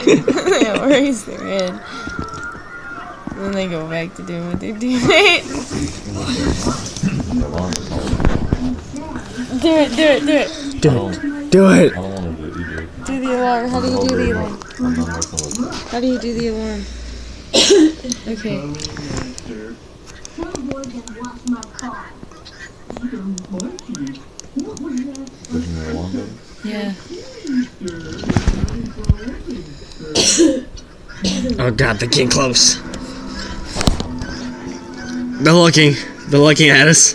They erase their head. And then they go back to doing what they're doing. Do it. Do it. I don't want to do it either. Do the alarm. How do you do the alarm? How do you do the alarm? Okay. Yeah. Oh god, they're getting close. They're looking. They're looking at us.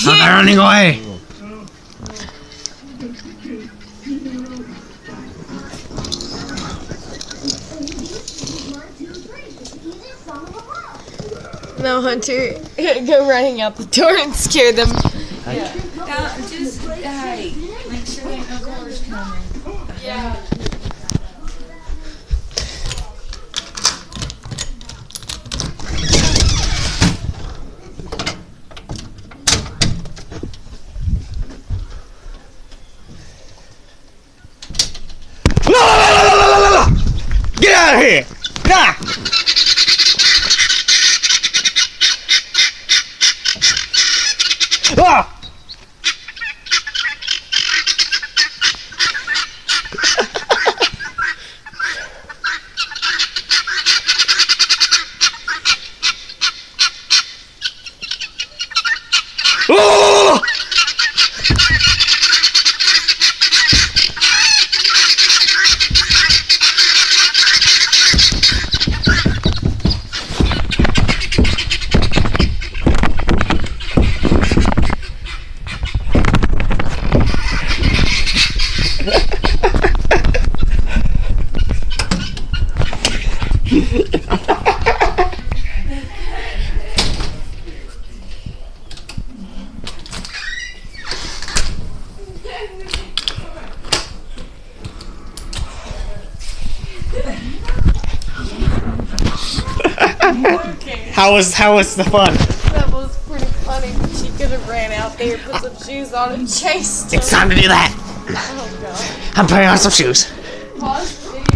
Oh, they're running away. No, Hunter, go running out the door and scare them. Just, hey, make sure there ain't no cars coming. Yeah. Get out of here! Nah! Ah! Oh! How was the fun? That was pretty funny. She could have ran out there, put some shoes on, and chased them. It's time to do that. Oh, God. I'm putting on some shoes. Pause the video.